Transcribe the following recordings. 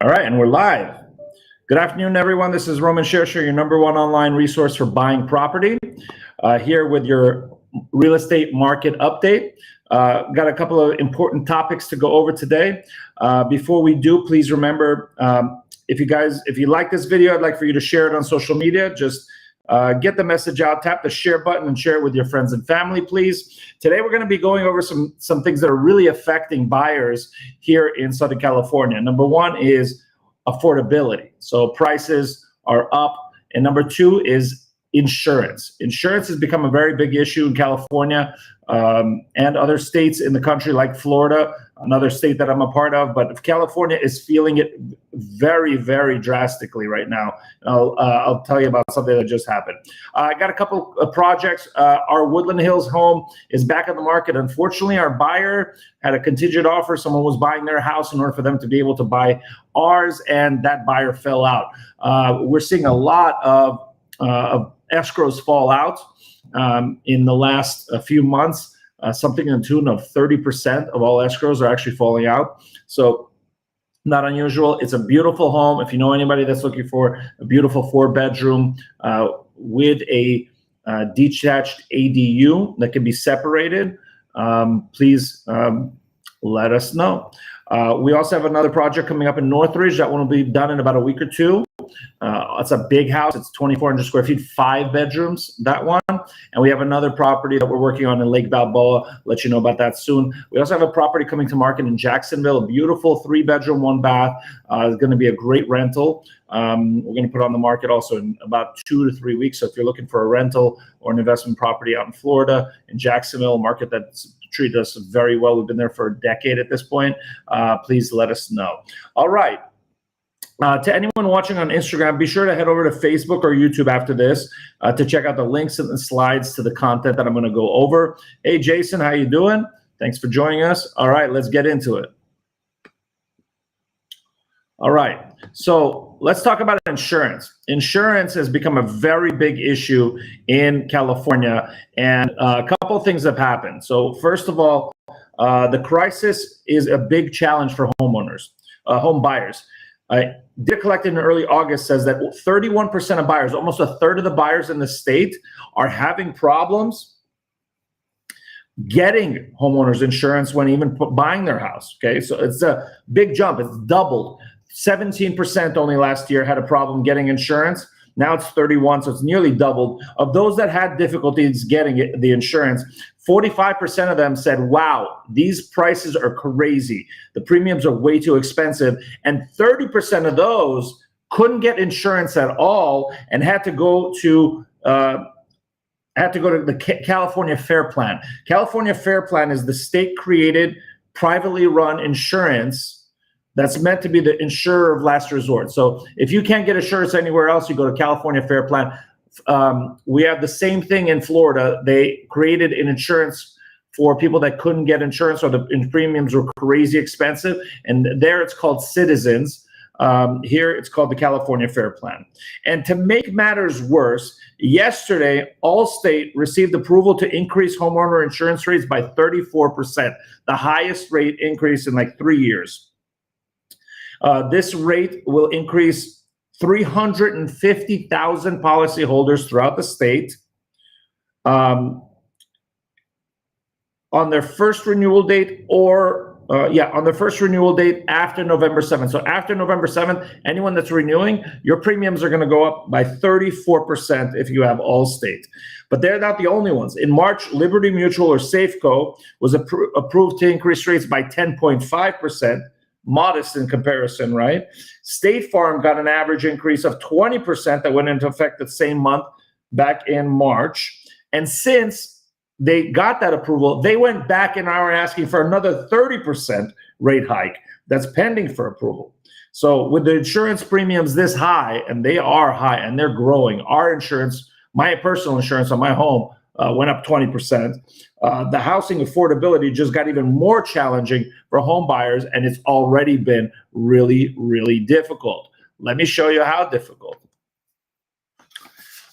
All right, and we're live. Good afternoon, everyone. This is Roman Shersher, your number one online resource for buying property, here with your real estate market update. Got a couple of important topics to go over today. Before we do, please remember, if you like this video, I'd like for you to share it on social media. Just get the message out, tap the share button, and share it with your friends and family, please. Today, we're going to be going over some things that are really affecting buyers here in Southern California. Number one is affordability. So prices are up. And number two is insurance. Insurance has become a very big issue in California and other states in the country like Florida, another state that I'm a part of. But California is feeling it very, very drastically right now. I'll tell you about something that just happened. I got a couple of projects. Our Woodland Hills home is back on the market. Unfortunately, our buyer had a contingent offer. Someone was buying their house in order for them to be able to buy ours, and that buyer fell out. We're seeing a lot of escrows fall out in the last few months. Something in the tune of 30% of all escrows are actually falling out. So not unusual. It's a beautiful home. If you know anybody that's looking for a beautiful 4-bedroom with a detached ADU that can be separated, please let us know. We also have another project coming up in Northridge. That one will be done in about a week or two. It's a big house. It's 2,400 square feet, 5 bedrooms, that one. And we have another property that we're working on in Lake Balboa. Let you know about that soon. We also have a property coming to market in Jacksonville, a beautiful 3-bedroom, 1-bath. It's going to be a great rental. We're going to put on the market also in about 2 to 3 weeks. So if you're looking for a rental or an investment property out in Florida, in Jacksonville, a market that's treated us very well, we've been there for a decade at this point, please let us know. All right. To anyone watching on Instagram, be sure to head over to Facebook or YouTube after this to check out the links and the slides to the content that I'm going to go over. Hey, Jason, how you doing? Thanks for joining us. All right, let's get into it. All right, so let's talk about insurance. Insurance has become a very big issue in California, and a couple of things have happened. So first of all, the crisis is a big challenge for homeowners, home buyers. Data collected in early August says that 31% of buyers, almost a third of the buyers in the state, are having problems getting homeowners insurance when even buying their house. Okay, so it's a big jump. It's doubled. 17% only last year had a problem getting insurance. Now it's 31, so it's nearly doubled. Of those that had difficulties getting the insurance, 45% of them said, wow, these prices are crazy. The premiums are way too expensive. And 30% of those couldn't get insurance at all and had to go to the California Fair Plan. California Fair Plan is the state-created, privately run insurance that's meant to be the insurer of last resort. So if you can't get insurance anywhere else, you go to California Fair Plan. We have the same thing in Florida. They created an insurance for people that couldn't get insurance or the premiums were crazy expensive. And there it's called Citizens. Here it's called the California Fair Plan. And to make matters worse, yesterday, Allstate received approval to increase homeowner insurance rates by 34%, the highest rate increase in like 3 years. This rate will increase 350,000 policyholders throughout the state on their first renewal date on their first renewal date after November 7th. So after November 7th, anyone that's renewing, your premiums are going to go up by 34% if you have Allstate. But they're not the only ones. In March, Liberty Mutual or Safeco was approved to increase rates by 10.5%. Modest in comparison, right? State Farm got an average increase of 20% that went into effect the same month back in March. And since they got that approval, they went back and are asking for another 30% rate hike that's pending for approval. So with the insurance premiums this high, and they are high and they're growing, our insurance, my personal insurance on my home went up 20%. The housing affordability just got even more challenging for home buyers, and it's already been really, really difficult. Let me show you how difficult.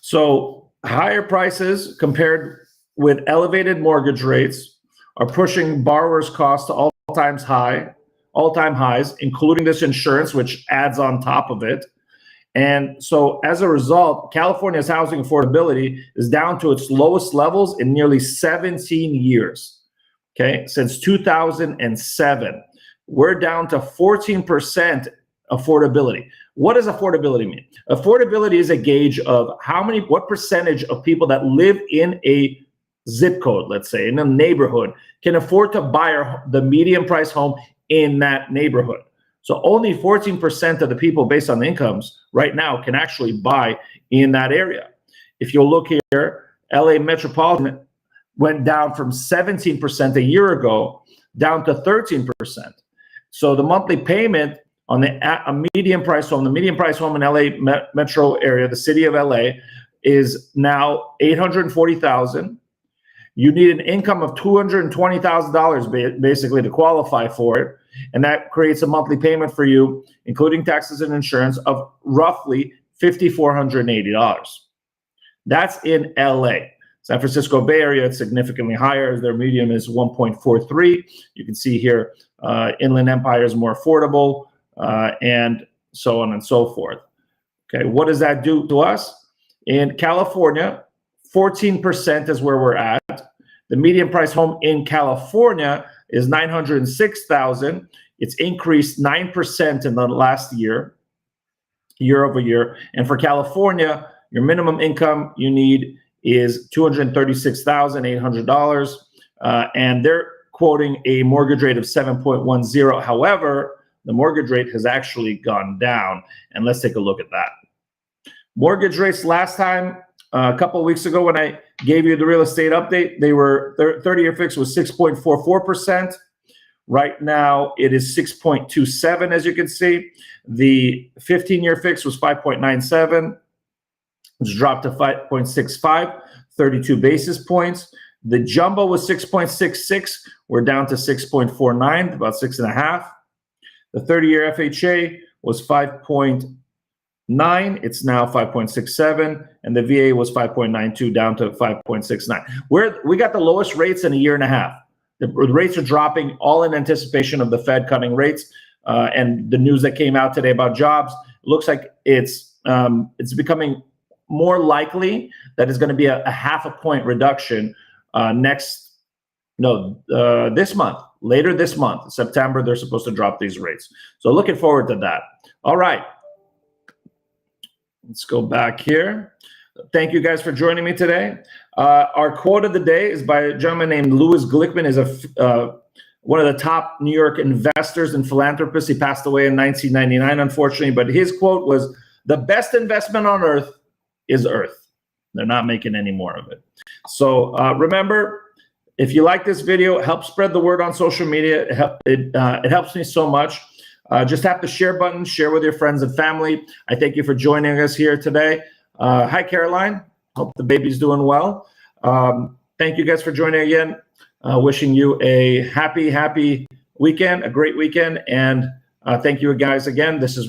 So higher prices compared with elevated mortgage rates are pushing borrowers' costs to all-time all-time highs, including this insurance, which adds on top of it. And so as a result, California's housing affordability is down to its lowest levels in nearly 17 years. Okay, since 2007, we're down to 14% affordability. What does affordability mean? Affordability is a gauge of what percentage of people that live in a zip code, let's say, in a neighborhood, can afford to buy the median price home in that neighborhood. So only 14% of the people based on incomes right now can actually buy in that area. If you'll look here, LA metropolitan went down from 17% a year ago down to 13%. So the monthly payment on a median price home, the median price home in LA metro area, the city of LA, is now $840,000. You need an income of $220,000 basically to qualify for it. And that creates a monthly payment for you, including taxes and insurance, of roughly $5,480. That's in LA. San Francisco Bay Area, it's significantly higher. Their median is 1.43. You can see here, Inland Empire is more affordable, and so on and so forth. Okay, what does that do to us? In California, 14% is where we're at. The median price home in California is $906,000. It's increased 9% in the last year over year. And for California, your minimum income you need is $236,800. And they're quoting a mortgage rate of 7.10. However, the mortgage rate has actually gone down. And let's take a look at that. Mortgage rates last time, a couple of weeks ago when I gave you the real estate update, they were 30-year fix was 6.44%. Right now, it is 6.27, as you can see. The 15-year fix was 5.97. It's dropped to 5.65, 32 basis points. The jumbo was 6.66. We're down to 6.49, about 6.5. The 30-year FHA was 5.9. It's now 5.67, and the VA was 5.92, down to 5.69. We got the lowest rates in a year and a half. The rates are dropping, all in anticipation of the Fed cutting rates, and the news that came out today about jobs. It looks like it's becoming more likely that it's going to be a half a point reduction this month. Later this month, September, they're supposed to drop these rates. So looking forward to that. All right. Let's go back here. Thank you guys for joining me today. Our quote of the day is by a gentleman named Louis Glickman. Is one of the top New York investors and philanthropists. He passed away in 1999, unfortunately. But his quote was, "The best investment on earth is earth." They're not making any more of it. So remember, if you like this video, help spread the word on social media. It helps me so much. Just tap the share button, share with your friends and family. I thank you for joining us here today. Hi, Caroline. Hope the baby's doing well. Thank you guys for joining again. Wishing you a happy weekend, a great weekend. And thank you guys again. This is